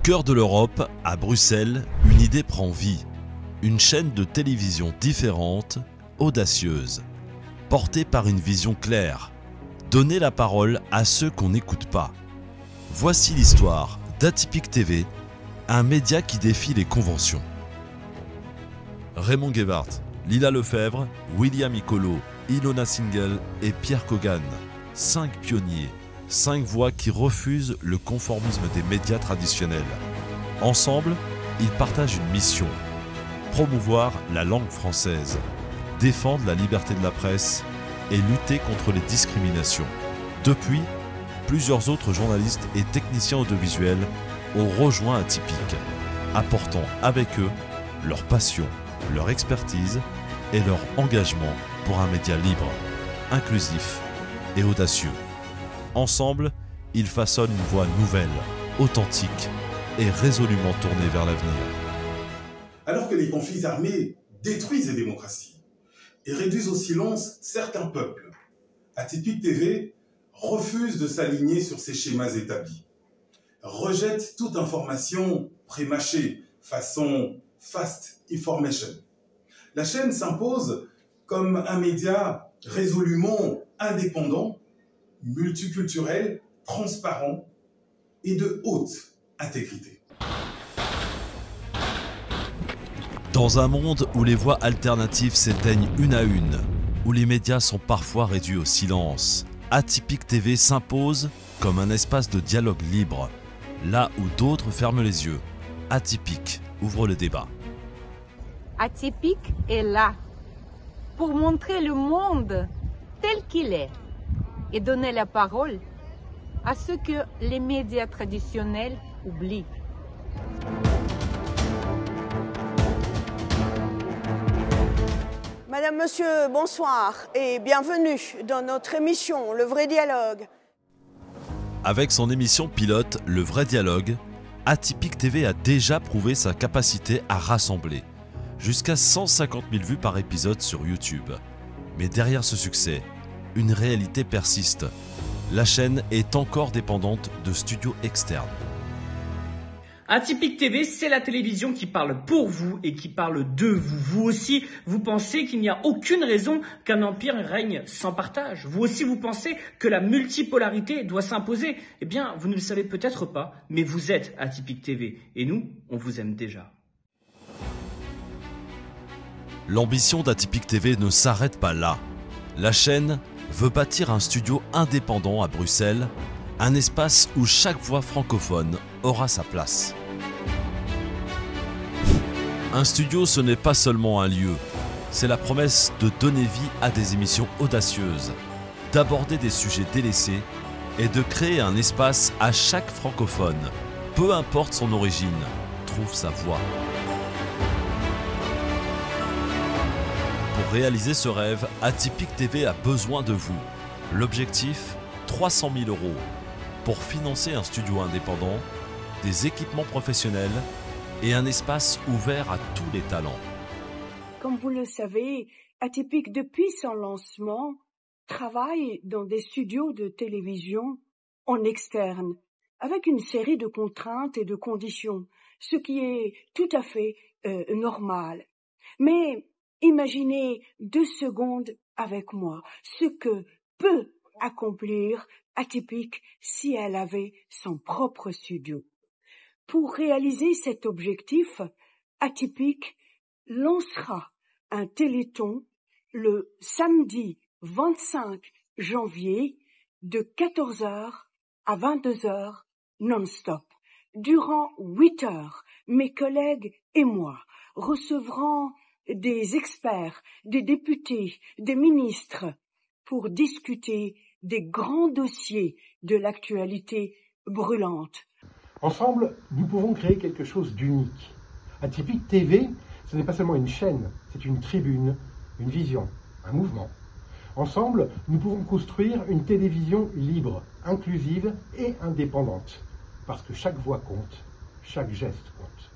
cœur de l'Europe, à Bruxelles, une idée prend vie. Une chaîne de télévision différente, audacieuse, portée par une vision claire. Donner la parole à ceux qu'on n'écoute pas. Voici l'histoire d'Atypique TV, un média qui défie les conventions. Raymond Gebhardt, Lila Lefebvre, William Icolo, Ilona Single et Pierre Kogan. 5 pionniers, 5 voix qui refusent le conformisme des médias traditionnels. Ensemble, ils partagent une mission. Promouvoir la langue française, défendre la liberté de la presse et lutter contre les discriminations. Depuis, plusieurs autres journalistes et techniciens audiovisuels ont rejoint Atypique, apportant avec eux leur passion, leur expertise et leur engagement pour un média libre, inclusif et audacieux. Ensemble, ils façonnent une voie nouvelle, authentique et résolument tournée vers l'avenir. Alors que les conflits armés détruisent les démocraties et réduisent au silence certains peuples, Atypique TV refuse de s'aligner sur ces schémas établis, rejette toute information prémâchée, façon fast information. La chaîne s'impose comme un média résolument indépendant, multiculturel, transparent et de haute intégrité. Dans un monde où les voix alternatives s'éteignent une à une, où les médias sont parfois réduits au silence, Atypique TV s'impose comme un espace de dialogue libre. Là où d'autres ferment les yeux, Atypique ouvre le débat. Atypique est là pour montrer le monde tel qu'il est et donner la parole à ce que les médias traditionnels oublient. Madame, Monsieur, bonsoir et bienvenue dans notre émission Le Vrai Dialogue. Avec son émission pilote Le Vrai Dialogue, Atypique TV a déjà prouvé sa capacité à rassembler. Jusqu'à 150 000 vues par épisode sur YouTube. Mais derrière ce succès, une réalité persiste. La chaîne est encore dépendante de studios externes. Atypique TV, c'est la télévision qui parle pour vous et qui parle de vous. Vous aussi, vous pensez qu'il n'y a aucune raison qu'un empire règne sans partage. Vous aussi, vous pensez que la multipolarité doit s'imposer. Eh bien, vous ne le savez peut-être pas, mais vous êtes Atypique TV. Et nous, on vous aime déjà. L'ambition d'Atypique TV ne s'arrête pas là. La chaîne veut bâtir un studio indépendant à Bruxelles, un espace où chaque voix francophone aura sa place. Un studio, ce n'est pas seulement un lieu, c'est la promesse de donner vie à des émissions audacieuses, d'aborder des sujets délaissés et de créer un espace à chaque francophone, peu importe son origine, trouve sa voix. Pour réaliser ce rêve, Atypique TV a besoin de vous. L'objectif, 300 000 € pour financer un studio indépendant, des équipements professionnels et un espace ouvert à tous les talents. Comme vous le savez, Atypique, depuis son lancement, travaille dans des studios de télévision en externe, avec une série de contraintes et de conditions, ce qui est tout à fait normal. Mais imaginez 2 secondes avec moi ce que peut accomplir Atypique si elle avait son propre studio. Pour réaliser cet objectif, Atypique lancera un téléthon le samedi 25 janvier de 14h à 22h non-stop. Durant 8 heures, mes collègues et moi recevrons des experts, des députés, des ministres pour discuter des grands dossiers de l'actualité brûlante. Ensemble, nous pouvons créer quelque chose d'unique. Atypique TV, ce n'est pas seulement une chaîne, c'est une tribune, une vision, un mouvement. Ensemble, nous pouvons construire une télévision libre, inclusive et indépendante. Parce que chaque voix compte, chaque geste compte.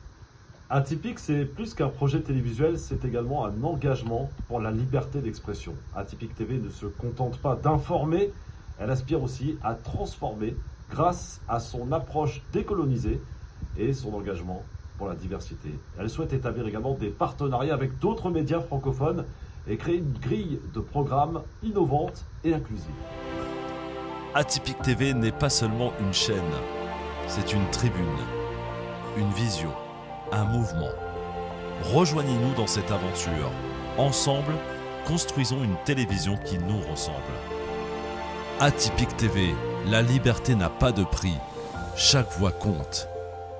Atypique, c'est plus qu'un projet télévisuel, c'est également un engagement pour la liberté d'expression. Atypique TV ne se contente pas d'informer, elle aspire aussi à transformer grâce à son approche décolonisée et son engagement pour la diversité. Elle souhaite établir également des partenariats avec d'autres médias francophones et créer une grille de programmes innovante et inclusive. Atypique TV n'est pas seulement une chaîne, c'est une tribune, une vision, un mouvement. Rejoignez-nous dans cette aventure. Ensemble, construisons une télévision qui nous ressemble. Atypique TV, la liberté n'a pas de prix. Chaque voix compte,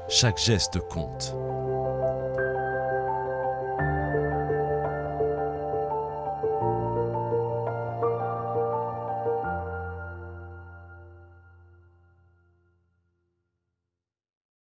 chaque geste compte.